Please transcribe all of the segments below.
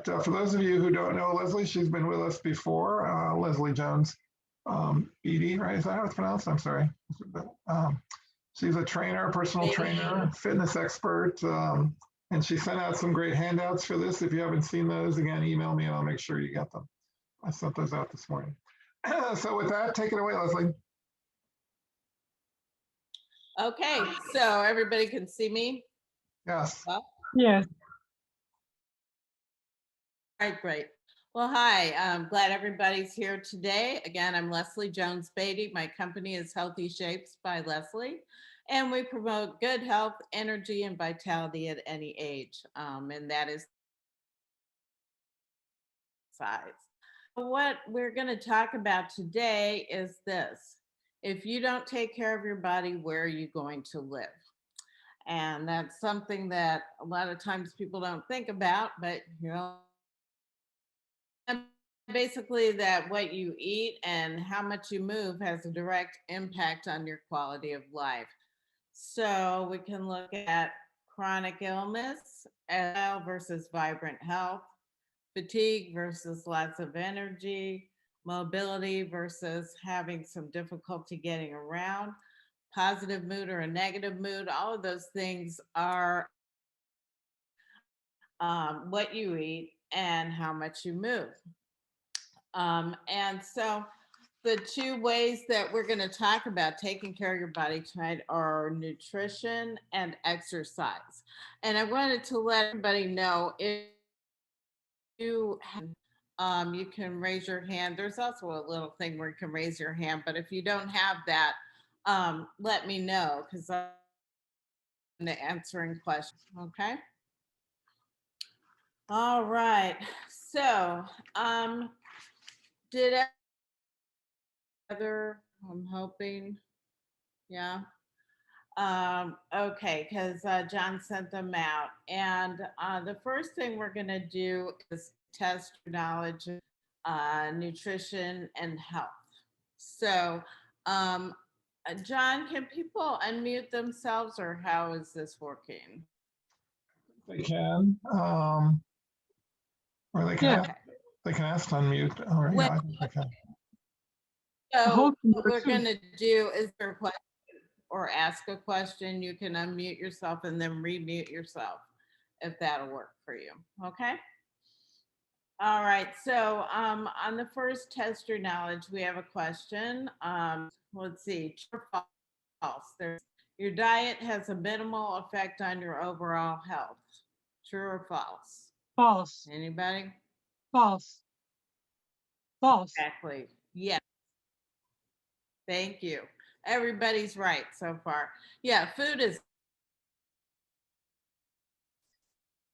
for those of you who don't know Leslie, she's been with us before. Leslie Jones, Beatty, right? Is that how it's pronounced? I'm sorry. She's a trainer, personal trainer, fitness expert, and she sent out some great handouts for this. If you haven't seen those, again, email me and I'll make sure you get them. I sent those out this morning. So with that, take it away, Leslie. Okay, so everybody can see me? Yes. Well, Yes. all right, great. Well, hi, I'm glad everybody's here today. Again, I'm Leslie Jones Beatty. My company is Healthy Shapes by Leslie, and we promote good health, energy, and vitality at any age, and that is size. What we're going to talk about today is this. If you don't take care of your body, where are you going to live? And that's something that a lot of times people don't think about, but basically that what you eat and how much you move has a direct impact on your quality of life. So we can look at chronic illness versus vibrant health, fatigue versus lots of energy, mobility versus having some difficulty getting around, positive mood or a negative mood. All of those things are what you eat and how much you move. And so the two ways that we're going to talk about taking care of your body tonight are nutrition and exercise. And I wanted to let everybody know if you you can raise your hand. There's also a little thing where you can raise your hand, but if you don't have that, let me know because I'm answering questions. Okay. All right. So, did other? I'm hoping. Yeah. Okay, because John sent them out. And the first thing we're going to do is test your knowledge of nutrition and health. So, John, can people unmute themselves or how is this working? They can. Or they can, they can ask to unmute. All right, yeah, I think they can. So what we're going to do is there a question or ask a question, you can unmute yourself and then remute yourself if that'll work for you. Okay. All right. So on the first test your knowledge, we have a question. Let's see. True or false? Your diet has a minimal effect on your overall health. True or false? False. Anybody? False. False. Exactly. Yes. Thank you. Everybody's right so far. Yeah, food is,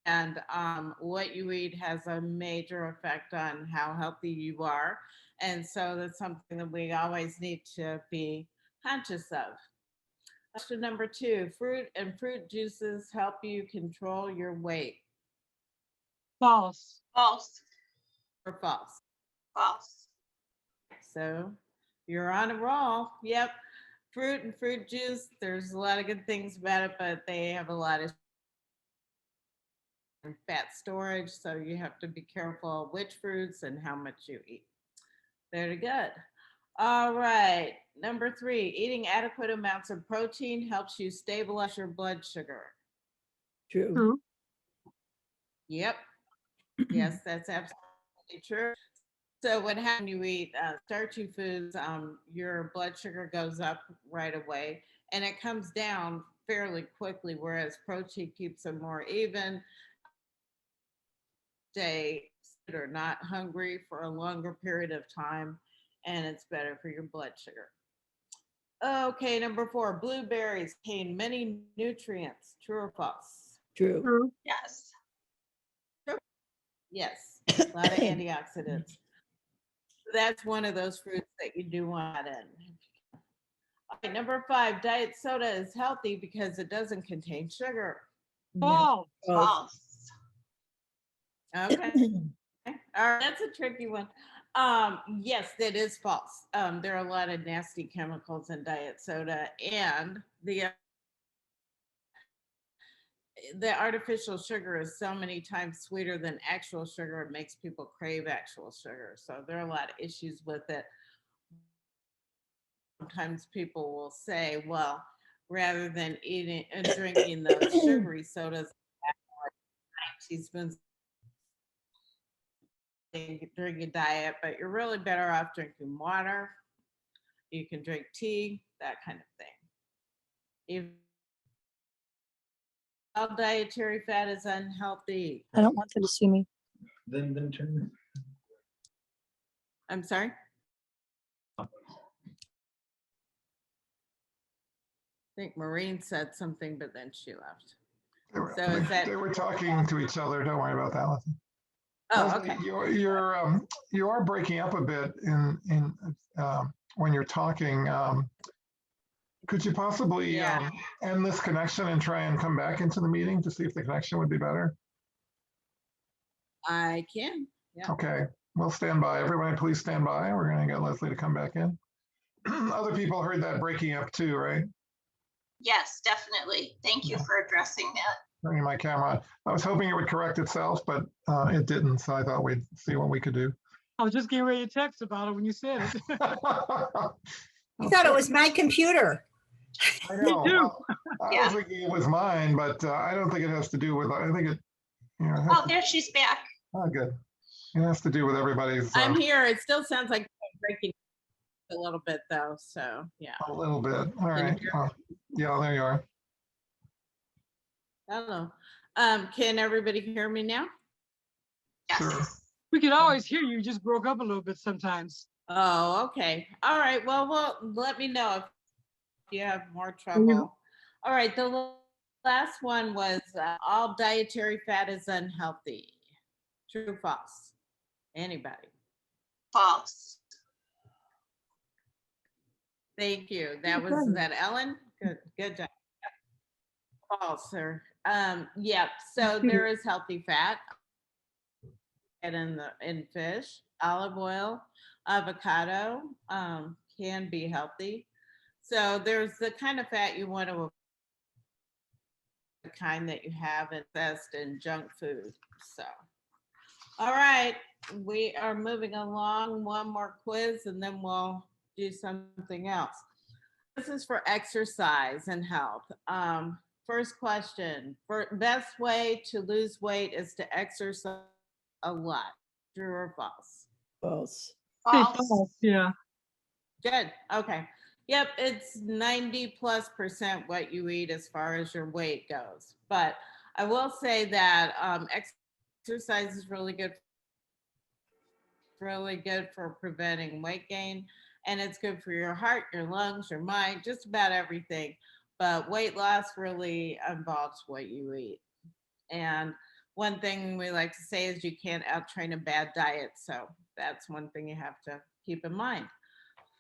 and what you eat has a major effect on how healthy you are. And so that's something that we always need to be conscious of. Question number 2, fruit and fruit juices help you control your weight. False. False. Or false? False. So you're on a roll. Yep. Fruit and fruit juice, there's a lot of good things about it, but they have a lot of fat storage. So you have to be careful which fruits and how much you eat. Very good. All right. Number 3, eating adequate amounts of protein helps you stabilize your blood sugar. True. Yep. Yes, that's absolutely true. So what happens when you eat starchy foods, your blood sugar goes up right away and it comes down fairly quickly, whereas protein keeps it more even. Stay or not hungry for a longer period of time, and it's better for your blood sugar. Okay, number 4, blueberries contain many nutrients. True or false? True. True. Yes. True. Yes, a lot of antioxidants. That's one of those fruits that you do want in. All right, number 5, diet soda is healthy because it doesn't contain sugar. False. False. Okay. All right, that's a tricky one. Yes, that is false. There are a lot of nasty chemicals in diet soda, and the artificial sugar is so many times sweeter than actual sugar, it makes people crave actual sugar. So there are a lot of issues with it. Sometimes people will say, well, rather than eating and drinking those sugary sodas, teaspoons, drink a diet, but you're really better off drinking water. You can drink tea, that kind of thing. If all dietary fat is unhealthy. I don't want them to see me. Then turn. I'm sorry? I think Maureen said something, but then she left. So is that? They were talking to each other. Don't worry about that, Leslie. Oh, Leslie, okay. you are breaking up a bit in when you're talking. Could you possibly Yeah. end this connection and try and come back into the meeting to see if the connection would be better? I can. Yeah. Okay, we'll stand by. Everybody, please stand by. We're going to get Leslie to come back in. Other people heard that breaking up too, right? Yes, definitely. Thank you for addressing that. Bringing my camera on. I was hoping it would correct itself, but it didn't. So I thought we'd see what we could do. I was just getting ready to text about it when you said it. I thought it was my computer. I know. Me too. I Yeah. was thinking it was mine, but I don't think it has to do with. I think it. You know. Oh, there she's back. Oh, good. It has to do with everybody's. I'm here. It still sounds like breaking a little bit though. So yeah. A little bit. All Can you right. hear Yeah, there you are. Hello. Can everybody hear me now? Yes. Sure. We could always hear you, just broke up a little bit sometimes. Oh, okay. All right. Well, let me know if you have more trouble. All right. The last one was all dietary fat is unhealthy. True or false? Anybody? False. Thank you. That was that Ellen? Good job. False, sir. Yeah, so there is healthy fat in fish, olive oil, avocado can be healthy. So there's the kind of fat you want to avoid, the kind that you have invest in junk food. So, all right, we are moving along. One more quiz and then we'll do something else. This is for exercise and health. First question, best way to lose weight is to exercise a lot. True or false? False. False. Yeah. Good. Okay. Yep. It's 90+% what you eat as far as your weight goes. But I will say that exercise is really good for preventing weight gain. And it's good for your heart, your lungs, your mind, just about everything. But weight loss really involves what you eat. And one thing we like to say is you can't out-train a bad diet. So that's one thing you have to keep in mind.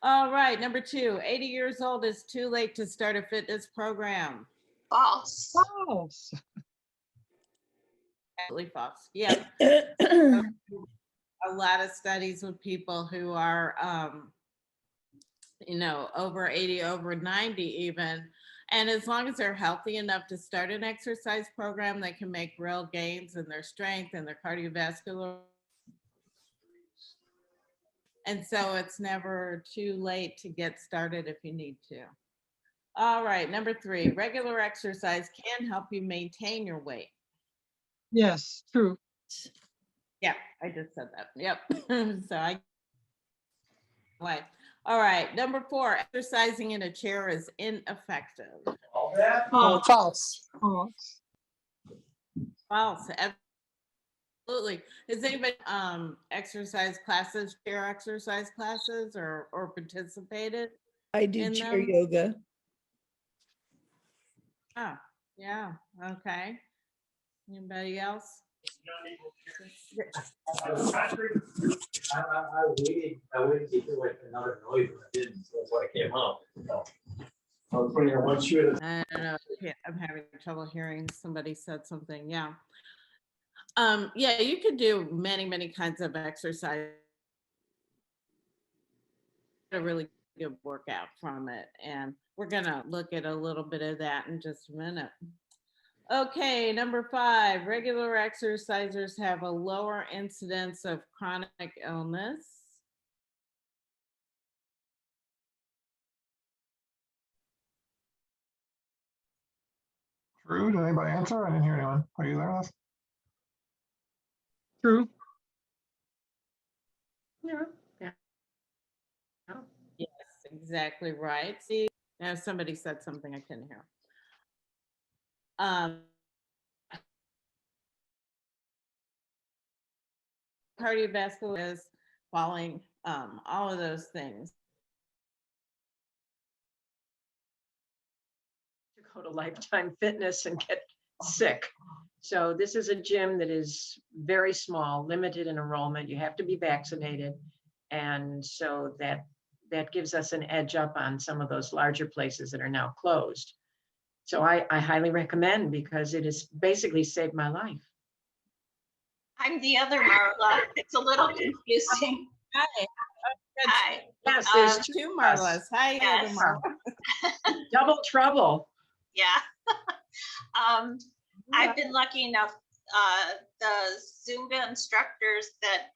All right, number 2, 80 years old is too late to start a fitness program. False. False. Absolutely false. Yeah. A lot of studies with people who are, over 80, over 90 even. And as long as they're healthy enough to start an exercise program, they can make real gains in their strength and their cardiovascular. And so it's never too late to get started if you need to. All right, number 3, regular exercise can help you maintain your weight. Yes, true. Yeah, I just said that. Yep. All right, number 4, exercising in a chair is ineffective. False. False. False. False. Absolutely. Has anybody exercise classes, chair exercise classes, or participated? I do In chair them? yoga. Oh, yeah. Okay. Anybody else? I waited to hear like another noise, but I didn't, so that's why I came up. So, I was putting on one shoe at a I don't know. I'm having trouble hearing. Somebody said something. Yeah. Yeah, you could do many kinds of exercise. A really good workout from it. And we're going to look at a little bit of that in just a minute. Okay, number 5, regular exercisers have a lower incidence of chronic illness. True. Did anybody answer? I didn't hear anyone. Are you there, Les? True. Yeah. Yes, exactly right. See, now somebody said something I couldn't hear. Cardiovascular is falling, all of those things. To go to Lifetime Fitness and get sick. So this is a gym that is very small, limited in enrollment. You have to be vaccinated. And so that gives us an edge up on some of those larger places that are now closed. So I highly recommend, because it has basically saved my life. I'm the other Marla. It's a little confusing. Hi. Hi. Yes, there's Two Marlas. Hi, Yes. Marla. double trouble. Yeah. I've been lucky enough, the Zumba instructors that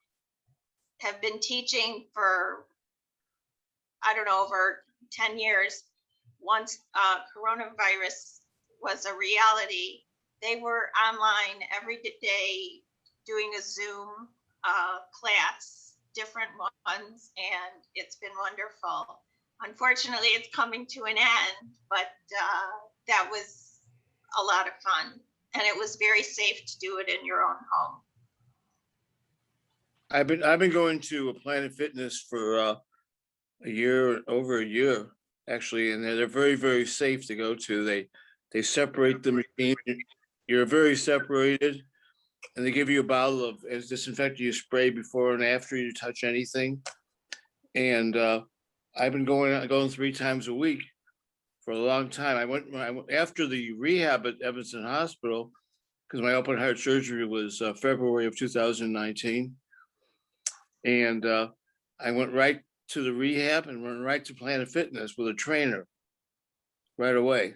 have been teaching for, I don't know, over 10 years. Once coronavirus was a reality, they were online every day doing a Zoom class, different ones, and it's been wonderful. Unfortunately, it's coming to an end, but that was a lot of fun, and it was very safe to do it in your own home. I've been going to Planet Fitness for over a year actually, and they're very, very safe to go to. They separate the machine. You're very separated, and they give you a bottle of disinfectant spray before and after you touch anything. And I've been going 3 times a week for a long time. I went after the rehab at Evanston Hospital, because my open heart surgery was February of 2019. And I went right to the rehab and went right to Planet Fitness with a trainer right away.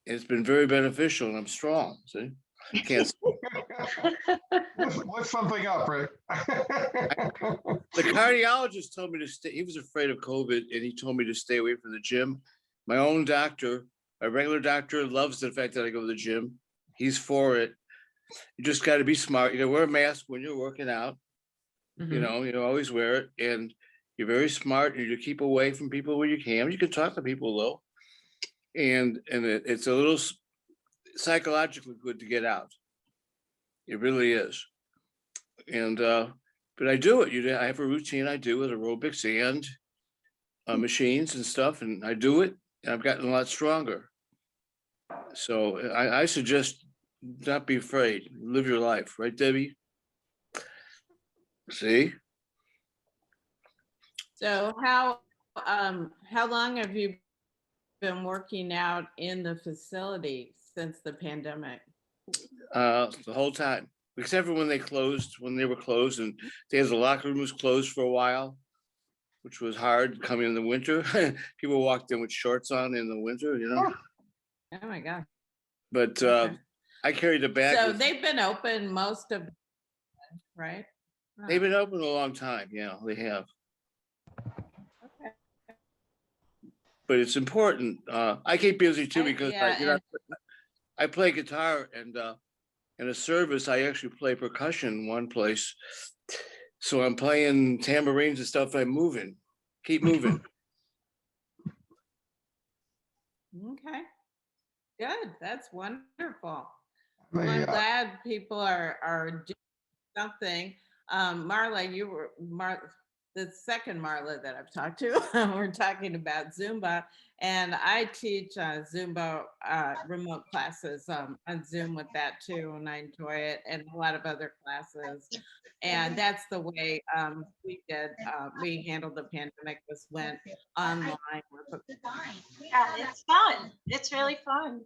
It's been very beneficial, and I'm strong. See, can't. Lift something up, Rick. The cardiologist told me to stay. He was afraid of COVID, and he told me to stay away from the gym. My own doctor, my regular doctor, loves the fact that I go to the gym. He's for it. You just got to be smart. You got to wear a mask when you're working out. Mhm. You always wear it, and you're very smart, and you keep away from people when you can. You can talk to people though, and it's a little psychologically good to get out. It really is. And but I do it. I have a routine I do with aerobics and machines and stuff, and I do it, and I've gotten a lot stronger. So I suggest not be afraid. Live your life, right, Debbie? See? So how long have you been working out in the facility since the pandemic? The whole time, except for when they were closed, and they had the locker room was closed for a while, which was hard coming in the winter. People walked in with shorts on in the winter, Oh my God. But Okay. I carried a bag. So they've been open most of, right? They've been open a long time. Yeah, they have. Okay. But it's important. I keep busy too, because Yeah, I play guitar, and in a service I actually play percussion in one place. So I'm playing tambourines and stuff. I'm moving. Keep moving. Okay. Good. That's wonderful. They, Well, I'm glad people are doing something. Marla, you were the second Marla that I've talked to. We're talking about Zumba, and I teach Zumba remote classes on Zoom with that too, and I enjoy it, and a lot of other classes. And that's the way we did. We handled the pandemic, was went online. Yeah, it's fun. It's really fun.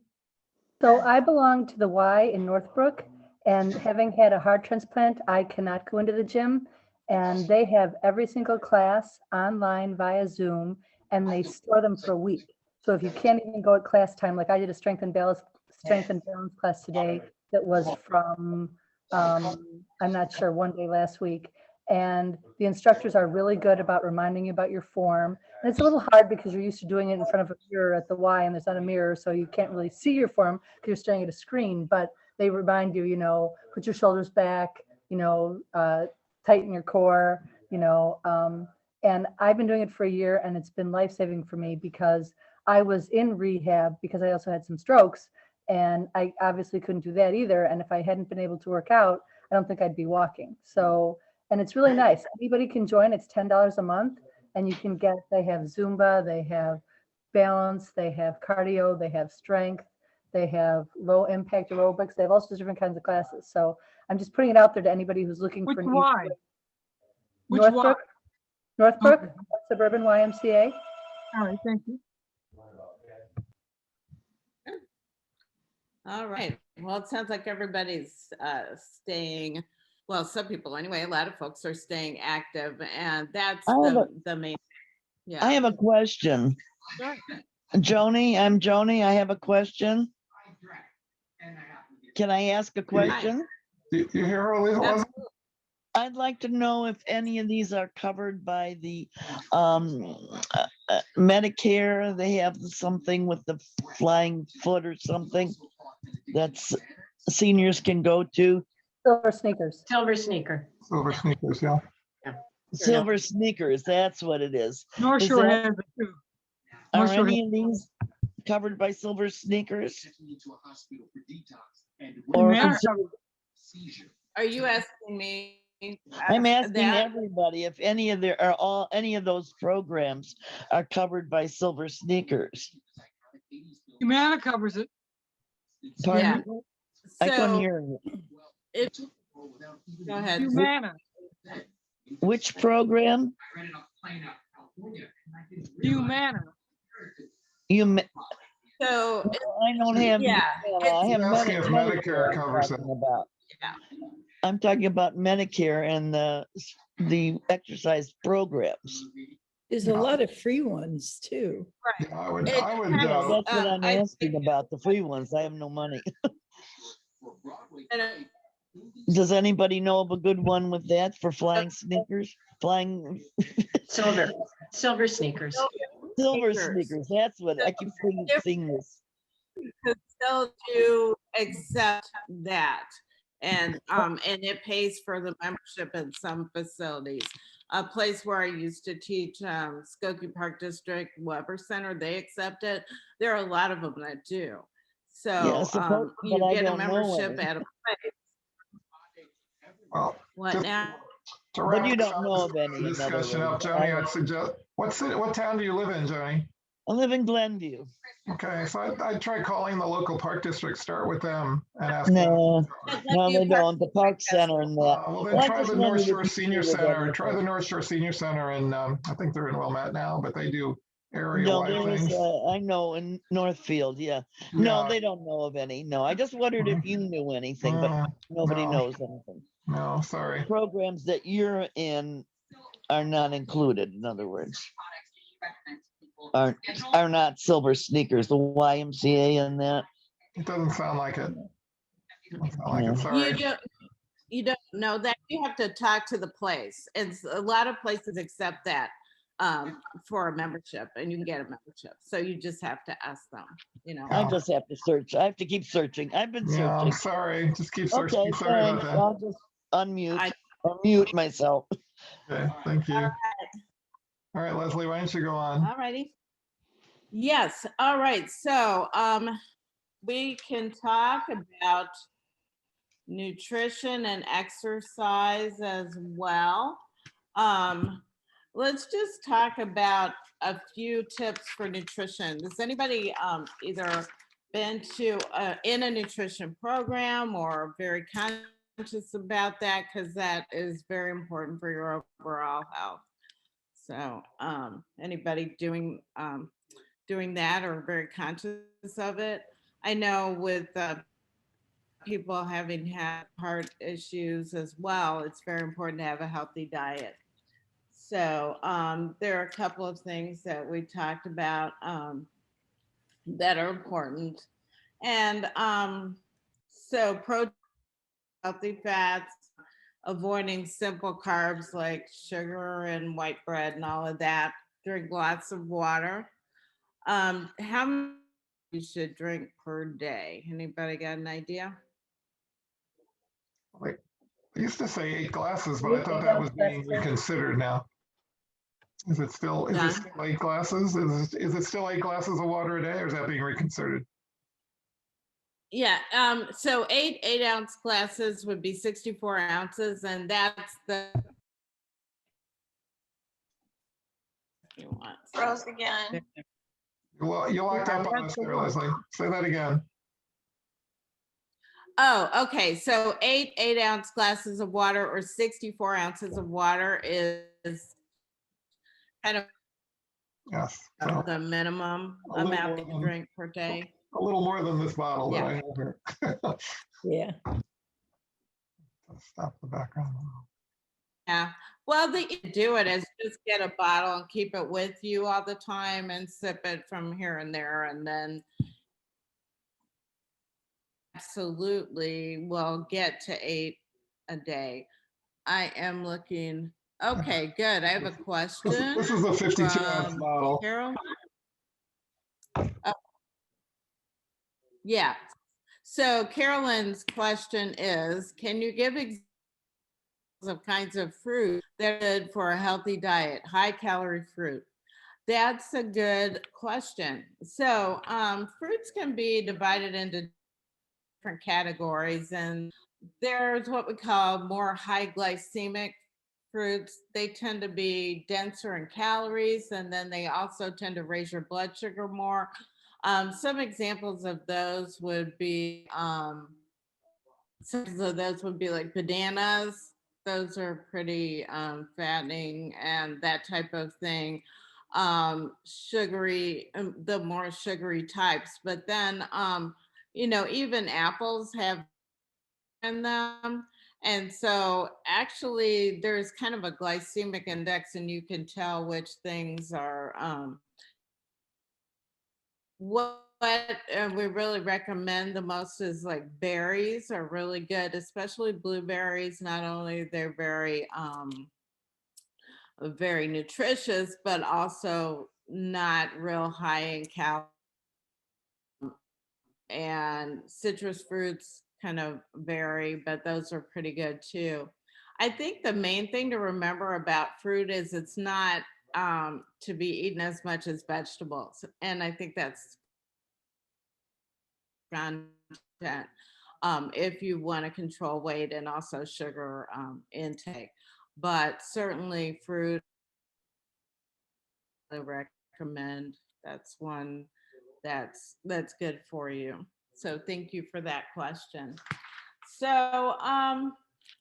So I belong to the Y in Northbrook, and having had a heart transplant, I cannot go into the gym. And they have every single class online via Zoom, and they store them for a week. So if you can't even go at class time, like I did a strength and balance strength and balance class today that was from, I'm not sure, one day last week. And the instructors are really good about reminding you about your form. And it's a little hard because you're used to doing it in front of a mirror at the Y, and there's not a mirror, so you can't really see your form because you're staring at a screen. But they remind you, put your shoulders back, tighten your core, and I've been doing it for a year, and it's been life-saving for me because I was in rehab because I also had some strokes, and I obviously couldn't do that either. And if I hadn't been able to work out, I don't think I'd be walking. So, and it's really nice. Anybody can join. It's $10 a month, and they have Zumba, they have balance, they have cardio, they have strength, they have low impact aerobics. They have all sorts of different kinds of classes. So I'm just putting it out there to anybody who's looking Which for an Y? Which Northbrook, Y? Northbrook, Okay. Suburban YMCA. All right, thank you. All right. Well, it sounds like everybody's staying, well, some people anyway, a lot of folks are staying active, and that's the main, yeah. I have a question. Sure. Joni, I'm Joni. I have a question. Can I ask a question? Do you hear her, Leslie? I'd like to know if any of these are covered by the Medicare. They have something with the flying foot or something that's seniors can go to. Silver sneakers. Silver sneaker. Silver sneakers, yeah. Silver sneakers, that's what it is. North Is Shore that- has it too. Are North Shore any of these covered by silver sneakers? Or Or Are you asking me? I'm asking that? everybody if any of those programs are covered by silver sneakers. Humana covers it. Pardon? I couldn't So hear you. if, go ahead. Humana. Which program? Humana. So I don't have. Yeah, I have You're asking if Medicare I'm covers it. talking about. Yeah. I'm talking about Medicare and the exercise programs. There's a lot of free ones too. Yeah, I would, It I would, kind of- That's what I'm I asking about, the free ones. I have no money. and, Does anybody know of a good one with that for flying sneakers? Flying Silver sneakers. silver Sneakers. sneakers. That's what I keep seeing this. could still do accept that. And it pays for the membership in some facilities. A place where I used to teach, Skokie Park District Weber Center, they accept it. There are a lot of them that do. So Yeah, you but I get a don't know membership any. at a place. well, What just now? to But wrap you this don't know of any, in other discussion up, words. Joni, I'd suggest, what town do you live in, Joni? I live in Glenview. Okay, so I'd try calling the local park district, start with them and ask them. No, no, they Glenview Park don't. The Park Center and that. Well, then Well, I try just the North wondered if Shore you Senior knew of Center. Try anything. the North Shore Senior Center, and I think they're in Wilmette now, but they do No, area-wide there is, things. I know in Northfield, yeah. No, Yeah. they don't know of any. No, I just wondered if you knew anything, but nobody no. knows anything. No, sorry. Programs that you're in are not included, in other words. Are not silver sneakers, the YMCA and that. It doesn't sound like it. Doesn't sound like No. it, sorry. You don't know that. You have to talk to the place. It's a lot of places accept that for a membership, and you can get a membership. So you just have to ask them, I just have to search. I have to keep searching. I've been Yeah, I'm searching. sorry. Just keep searching. Okay, Sorry about thanks. that. I'll just unmute I- or mute myself. Okay, thank you. All right, Leslie, why don't you go on? All righty. Yes, all right. So we can talk about nutrition and exercise as well. Let's just talk about a few tips for nutrition. Does anybody either been to in a nutrition program or very conscious about that? Because that is very important for your overall health. So anybody doing that or very conscious of it? I know with people having had heart issues as well, it's very important to have a healthy diet. So there are a couple of things that we talked about that are important. And so protein, healthy fats, avoiding simple carbs like sugar and white bread and all of that. Drink lots of water. How many you should drink per day? Anybody got an idea? Like, I used to say 8 glasses, but I thought that was being reconsidered now. Is it still 8 glasses? Is it still 8 glasses of water a day, or is that being reconsidered? Yeah, so 8 ounce glasses would be 64 ounces, and that's the. You want. Froze again. Well, you locked up on us there, Leslie. Say that again. Oh, okay. So 8 ounce glasses of water or 64 ounces of water is kind of Yes. So the minimum a little amount more that you than- drink per day. a little more than this bottle that Yeah. I have here. Yeah. Stop the background. Yeah. Well, the you do it is just get a bottle and keep it with you all the time and sip it from here and there, and then absolutely will get to 8 a day. I am looking. Okay, good. I have a question. This is a 52-ounce from bottle. Carol. Yeah. So Carolyn's question is, can you give examples of kinds of fruit that are good for a healthy diet, high calorie fruit? That's a good question. So fruits can be divided into different categories, and there's what we call more high glycemic fruits. They tend to be denser in calories, and then they also tend to raise your blood sugar more. Some examples of those would be like bananas. Those are pretty fattening and that type of thing. Sugary, the more sugary types. But then, even apples have in them. And so actually there's kind of a glycemic index, and you can tell which things are what we really recommend the most is like berries are really good, especially blueberries. Not only they're very nutritious, but also not real high in calories. And citrus fruits kind of vary, but those are pretty good too. I think the main thing to remember about fruit is it's not to be eaten as much as vegetables. And I think that's content if you want to control weight and also sugar intake. But certainly fruit, I recommend. That's one that's good for you. So thank you for that question. So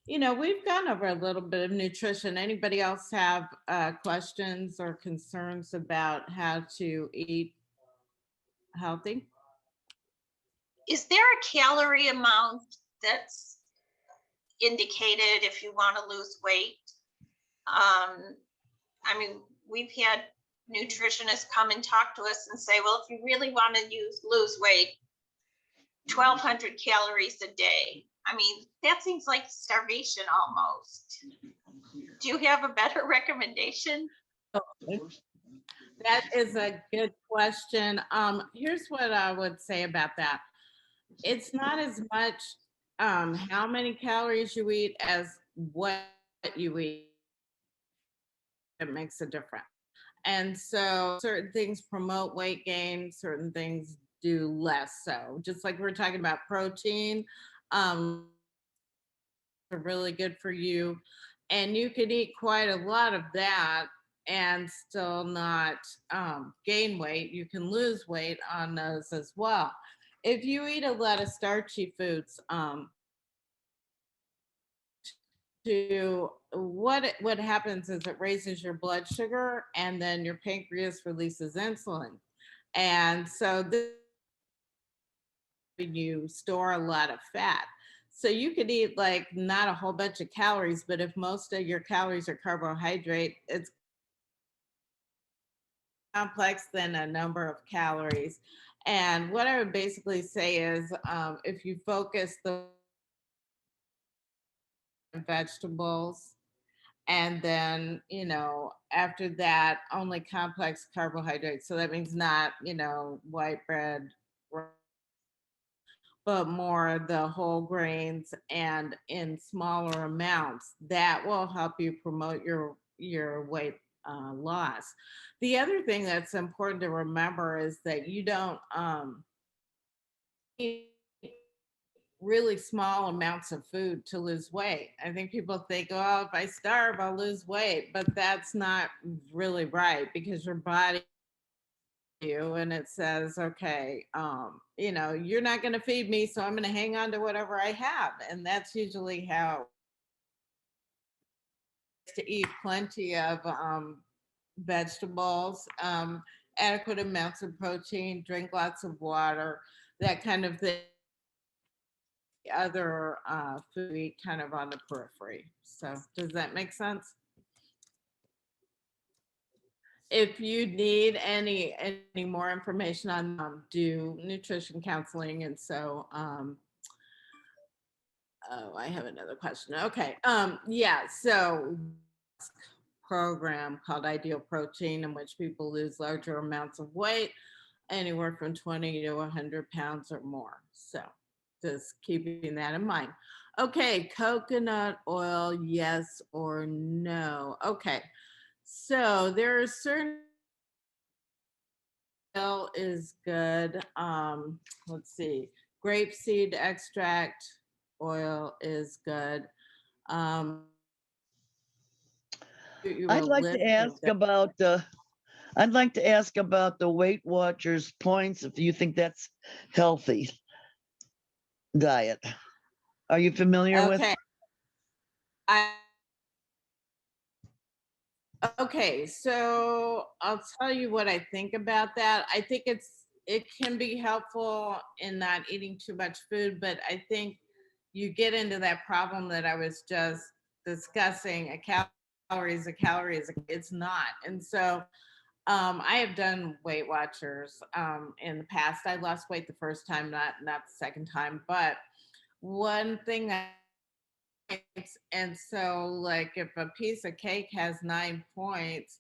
we've gone over a little bit of nutrition. Anybody else have questions or concerns about how to eat healthy? Is there a calorie amount that's indicated if you want to lose weight? I mean, we've had nutritionists come and talk to us and say, well, if you really want to lose weight, 1,200 calories a day. I mean, that seems like starvation almost. Do you have a better recommendation? That is a good question. Here's what I would say about that. It's not as much how many calories you eat as what you eat. It makes a difference. And so certain things promote weight gain, certain things do less so. Just like we're talking about protein, are really good for you. And you could eat quite a lot of that and still not gain weight. You can lose weight on those as well. If you eat a lot of starchy foods, what happens is it raises your blood sugar, and then your pancreas releases insulin, and so this you store a lot of fat. So you could eat like not a whole bunch of calories, but if most of your calories are carbohydrate, it's complex than a number of calories. And what I would basically say is if you focus the vegetables, and then, after that, only complex carbohydrates. So that means not, white bread, but more the whole grains and in smaller amounts. That will help you promote your weight loss. The other thing that's important to remember is that you don't eat really small amounts of food to lose weight. I think people think, oh, if I starve, I'll lose weight, but that's not really right, because your body and it says, okay, you're not going to feed me, so I'm going to hang on to whatever I have. And that's usually how to eat plenty of vegetables, adequate amounts of protein, drink lots of water, that kind of thing. Other food kind of on the periphery. So does that make sense? If you need any more information on do nutrition counseling, and so oh, I have another question. Okay, yeah, so program called Ideal Protein, in which people lose larger amounts of weight, anywhere from 20 to 100 pounds or more. So just keeping that in mind. Okay, coconut oil, yes or no? Okay, so there are certain oil is good. Let's see, grapeseed extract oil is good. You I'd a like to list of ask the about I'd like to ask about the Weight Watchers points, if you think that's healthy diet. Are you familiar with? okay. Okay, so I'll tell you what I think about that. I think it can be helpful in not eating too much food, but I think you get into that problem that I was just discussing. A calorie is a calorie is it's not. And so I have done Weight Watchers in the past. I lost weight the first time, not the second time. But one thing that, and so like if a piece of cake has 9 points,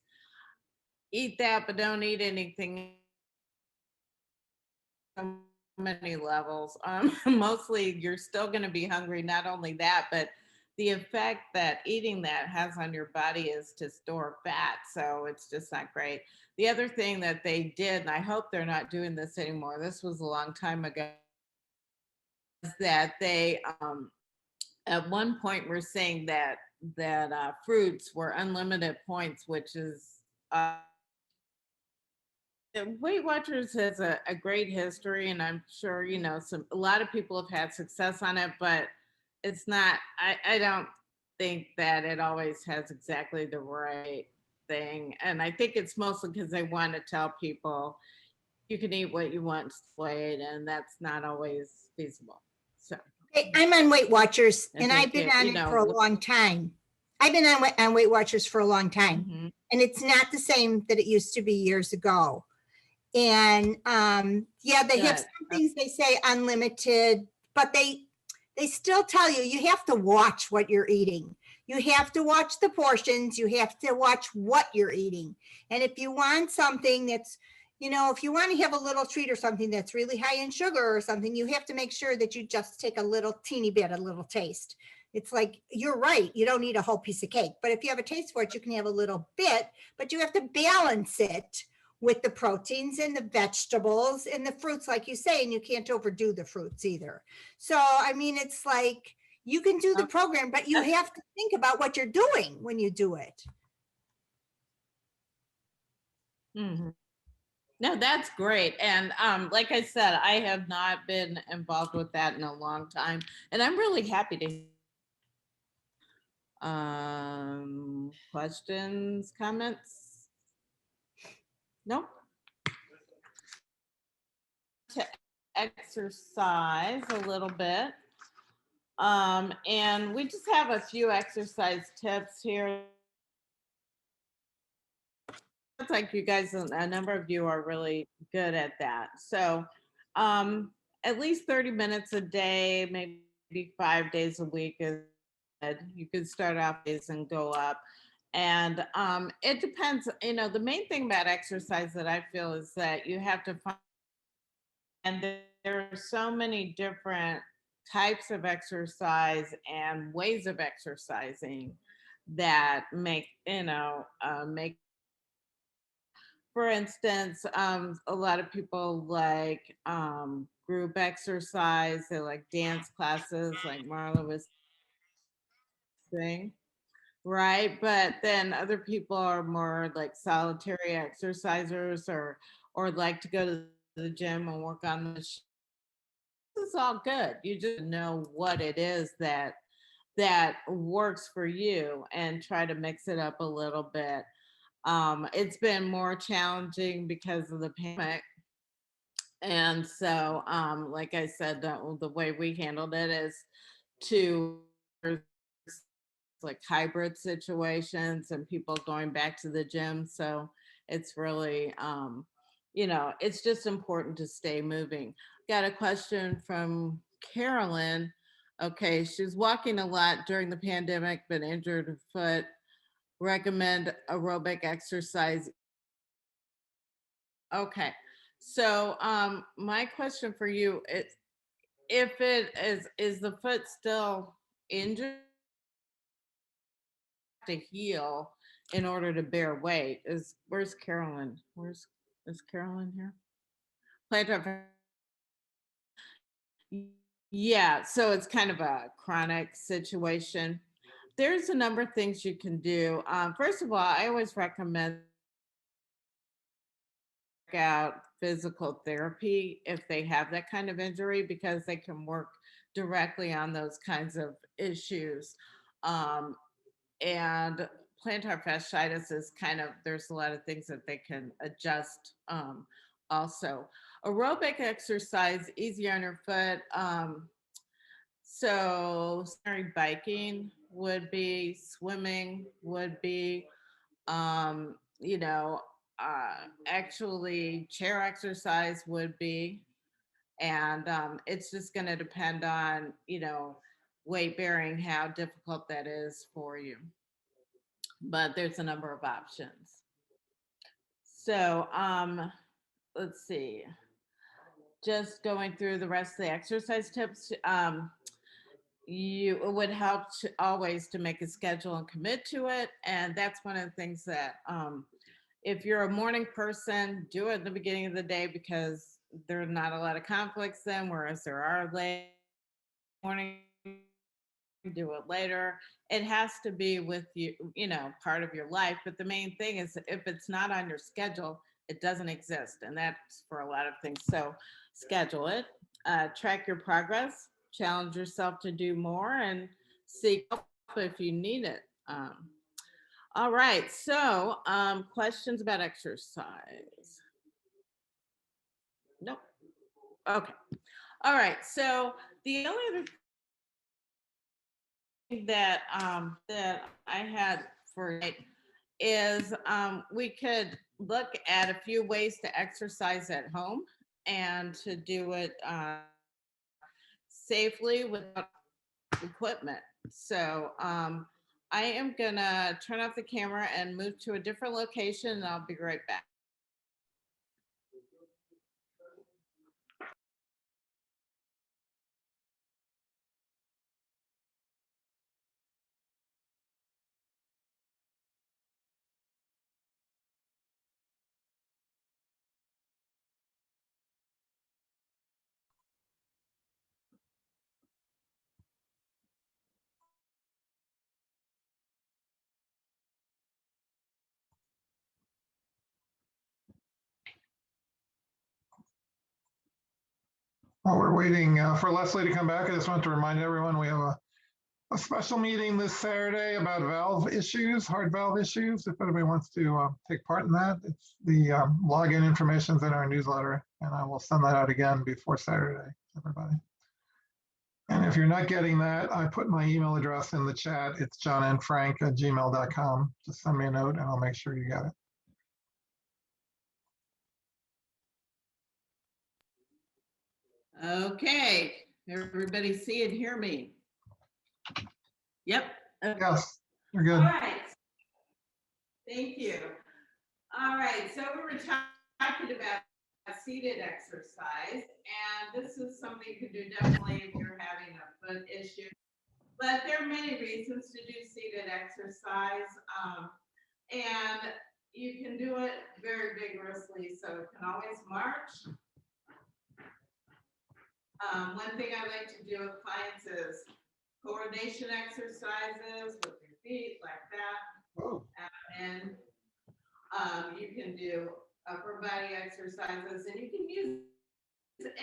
eat that, but don't eat anything. So many levels. Mostly you're still going to be hungry. Not only that, but the effect that eating that has on your body is to store fat. So it's just not great. The other thing that they did, and I hope they're not doing this anymore, this was a long time ago, is that they at one point were saying that fruits were unlimited points, which is Weight Watchers has a great history, and I'm sure a lot of people have had success on it, but it's not. I don't think that it always has exactly the right thing, and I think it's mostly because they want to tell people you can eat what you want to weight, and that's not always feasible. So Hey, I'm on Weight Watchers I and I've think been on it for a long time. I've been on Weight Watchers for a long time, Mhm. and it's not the same that it used to be years ago. And yeah, they have Good. some things they say unlimited, but they still tell you you have to watch what you're eating. You have to watch the portions. You have to watch what you're eating. And if you want something that's, if you want to have a little treat or something that's really high in sugar or something, you have to make sure that you just take a little teeny bit, a little taste. It's like, you're right. You don't need a whole piece of cake, but if you have a taste for it, you can have a little bit, but you have to balance it with the proteins and the vegetables and the fruits, like you say, and you can't overdo the fruits either. So, I mean, it's like you can do the program, but you have to think about what you're doing when you do it. Mm-hmm. No, that's great. And like I said, I have not been involved with that in a long time. And I'm really happy to questions, comments? Nope. To exercise a little bit. And we just have a few exercise tips here. It's like you guys, a number of you are really good at that. So at least 30 minutes a day, maybe 5 days a week is good. You could start off days and go up. And it depends, the main thing about exercise that I feel is that you have to find, and there are so many different types of exercise and ways of exercising that make, for instance, a lot of people like group exercise. They like dance classes, like Marla was saying, right? But then other people are more like solitary exercisers, or like to go to the gym and work on the machine. This is all good. You just know what it is that works for you and try to mix it up a little bit. It's been more challenging because of the pandemic. And so, like I said, the way we handled it is to like hybrid situations and people going back to the gym. So it's really, it's just important to stay moving. Got a question from Carolyn. Okay, she's walking a lot during the pandemic, but injured her foot. Recommend aerobic exercise. Okay, so my question for you is, if it is the foot still injured to heal in order to bear weight? Where's Carolyn? Is Carolyn here? Plantar. Yeah, so it's kind of a chronic situation. There's a number of things you can do. First of all, I always recommend out physical therapy if they have that kind of injury, because they can work directly on those kinds of issues. And plantar fasciitis is there's a lot of things that they can adjust also. Aerobic exercise, easier on your foot. So biking would be, swimming would be, um, you know, actually chair exercise would be, and it's just going to depend on, weight bearing, how difficult that is for you. But there's a number of options. So let's see. Just going through the rest of the exercise tips. It would help to always to make a schedule and commit to it. And that's one of the things that if you're a morning person, do it at the beginning of the day, because there are not a lot of conflicts then, whereas there are late morning, do it later. It has to be with you, part of your life. But the main thing is, if it's not on your schedule, it doesn't exist. And that's for a lot of things. So schedule it, track your progress, challenge yourself to do more, and seek help if you need it. All right, so questions about exercise? Nope. Okay. All right, so the only other thing that I had for tonight is we could look at a few ways to exercise at home and to do it safely without equipment. So I am gonna turn off the camera and move to a different location, and I'll be right back. While we're waiting for Leslie to come back, I just want to remind everyone we have a special meeting this Saturday about valve issues, heart valve issues. If anybody wants to take part in that, it's the login information is in our newsletter, and I will send that out again before Saturday, everybody. And if you're not getting that, I put my email address in the chat. It's johnandfrank@gmail.com. Just send me a note and I'll make sure you get it. Okay, everybody see and hear me? Yep. Okay. Yes, you're All good. right. Thank you. All right, so we were talking about a seated exercise, and this is something you can do definitely if you're having a foot issue. But there are many reasons to do seated exercise, and you can do it very vigorously, so it can always march. One thing I like to do with clients is coordination exercises with your feet like that. Oh, And you can do upper body exercises, and you can use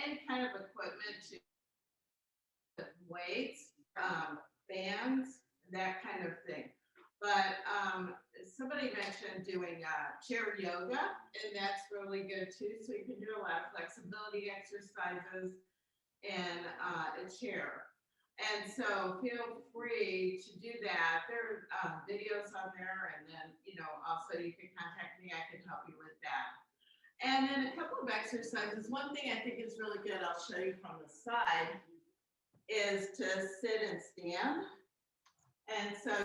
any kind of equipment to weights, bands, that kind of thing. But somebody mentioned doing chair yoga, and that's really good too. So you can do a lot of flexibility exercises in a chair. And so feel free to do that. There are videos on there, and then, also you can contact me. I can help you with that. And then a couple of exercises. One thing I think is really good, I'll show you from the side, is to sit and stand. And so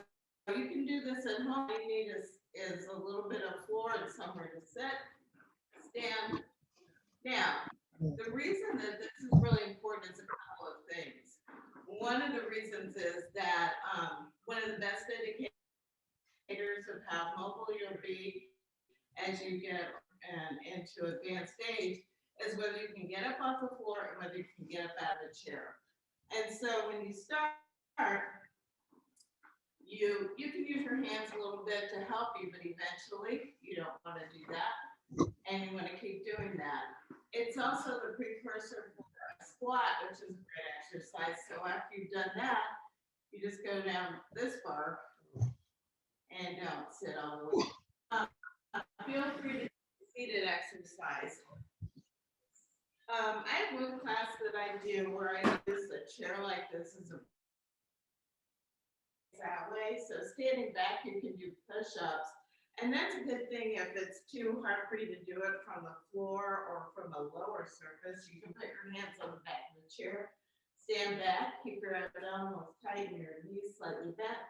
you can do this at home. All you need is a little bit of floor and somewhere to sit, stand. Now, the reason that this is really important is a couple of things. One of the reasons is that one of the best indicators of how mobile you'll be as you get into advanced age is whether you can get up off the floor and whether you can get up out of the chair. And so when you start, you can use your hands a little bit to help you, but eventually you don't want to do that, and you want to keep doing that. It's also the precursor for a squat, which is a great exercise. So after you've done that, you just go down this far and don't sit all the way. Feel free to do seated exercise. I have one class that I do where I use a chair like this as a that way. So standing back, you can do push-ups. And that's a good thing if it's too hard for you to do it from the floor or from a lower surface. You can put your hands on the back of the chair, stand back, keep your abdominals tight and your knees slightly bent,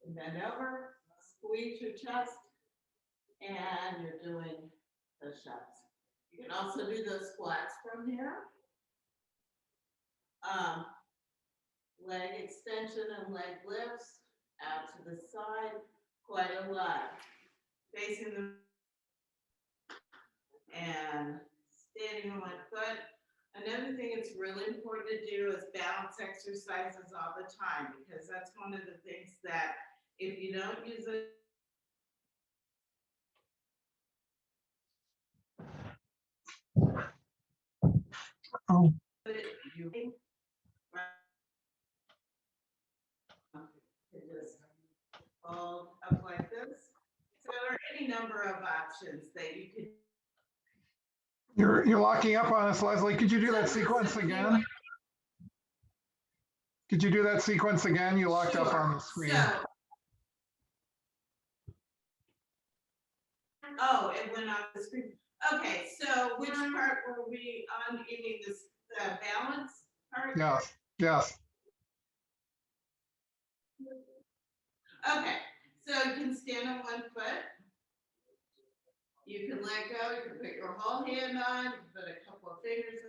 and bend over, squeeze your chest, and you're doing push-ups. You can also do those squats from here. Leg extension and leg lifts out to the side, quite a lot. Facing the and standing on one foot. Another thing it's really important to do is balance exercises all the time, because that's one of the things that if you don't use it, oh, you just fold up like this. So there are any number of options that you could. you're locking up on us, Leslie. Could you do that sequence again? Could you do that sequence again? You locked up on the screen. So, oh, it went off the screen. Okay, so which part were we on? You mean this balance part? Yes, yes. Okay, so you can stand on one foot. You can let go. You can put your whole hand on. You can put a couple of fingers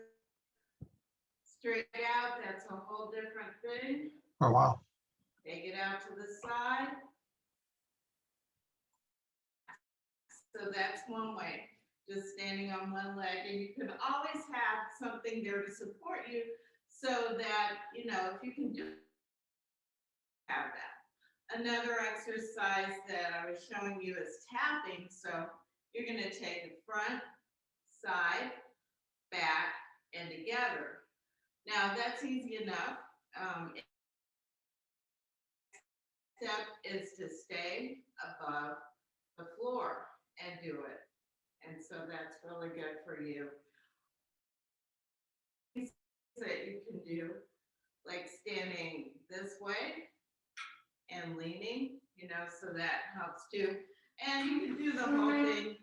straight out. That's a whole different thing. Oh, wow. Take it out to the side. So that's one way, just standing on one leg. And you can always have something there to support you so that, if you can do have that. Another exercise that I was showing you is tapping. So you're going to take it front, side, back, and together. Now that's easy enough. Step is to stay above the floor and do it. And so that's really good for you. That you can do, like standing this way and leaning, so that helps too. And you can do the whole thing,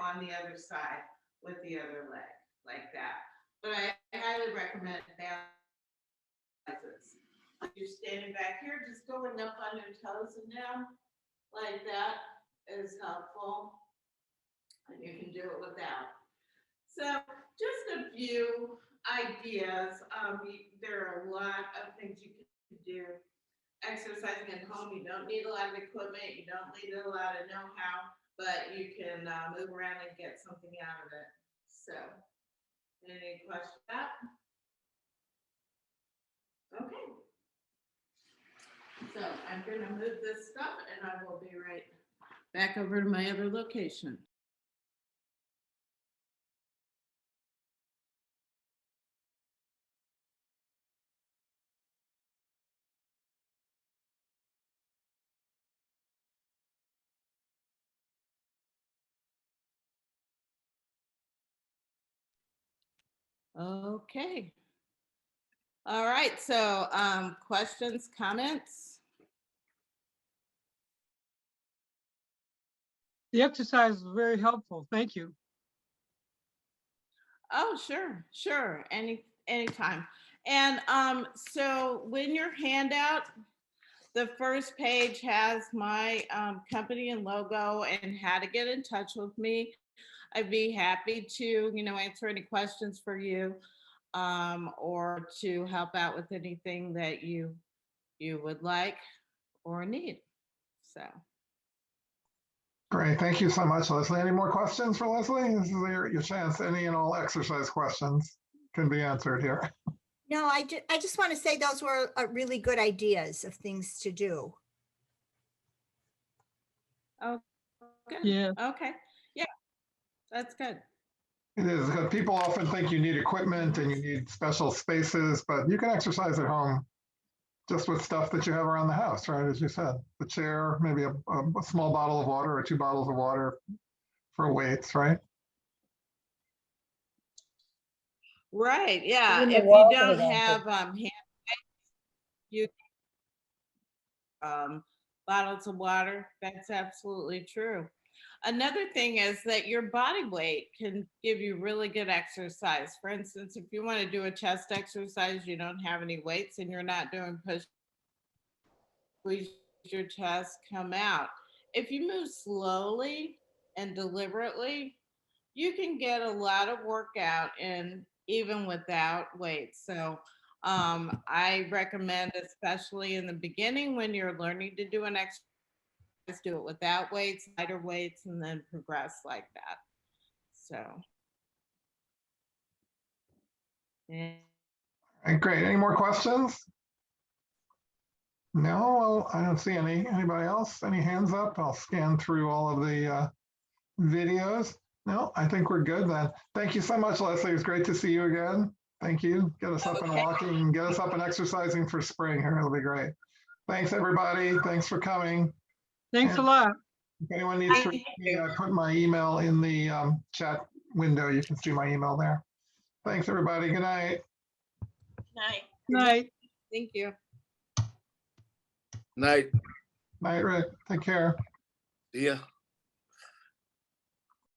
on the other side with the other leg, like that. But I highly recommend balances. You're standing back here, just going up on your toes and down like that is helpful. And you can do it without. So just a few ideas. There are a lot of things you can do. Exercising at home, you don't need a lot of equipment, you don't need a lot of know-how, but you can move around and get something out of it. So, any questions? Okay. So I'm gonna move this stuff and I will be right back over to my other location. Okay. All right, so questions, comments? The exercise is very helpful. Thank you. Oh, sure. Anytime. And so when your handout, the first page has my company and logo and how to get in touch with me. I'd be happy to, answer any questions for you or to help out with anything that you would like or need. So. Great. Thank you so much, Leslie. Any more questions for Leslie? This is your chance. Any and all exercise questions can be answered here. No, I just want to say those were really good ideas of things to do. Oh, good. Yeah. Okay. Yeah, that's good. It is. People often think you need equipment and you need special spaces, but you can exercise at home just with stuff that you have around the house, right? As you said, the chair, maybe a small bottle of water or 2 bottles of water for weights, right? Right. Yeah. Even the If you walls don't are have hand you bottles of water, that's absolutely true. Another thing is that your body weight can give you really good exercise. For instance, if you want to do a chest exercise, you don't have any weights and you're not doing push, squeeze your chest, come out. If you move slowly and deliberately, you can get a lot of workout in even without weights. So I recommend, especially in the beginning when you're learning to do an exercise, do it without weights, lighter weights, and then progress like that. So. Yeah. All right, great. Any more questions? No, well, I don't see any. Anybody else? Any hands up? I'll scan through all of the videos. No, I think we're good then. Thank you so much, Leslie. It's great to see you again. Thank you. Get us up and walking, get us up and exercising for spring here. It'll be great. Thanks, everybody. Thanks for coming. Thanks a lot. If anyone needs to reach me, I put my email in the chat window. You can see my email there. Thanks, everybody. Good night. Night. Night. Thank you. Night. Night, Rick. Take care. See ya.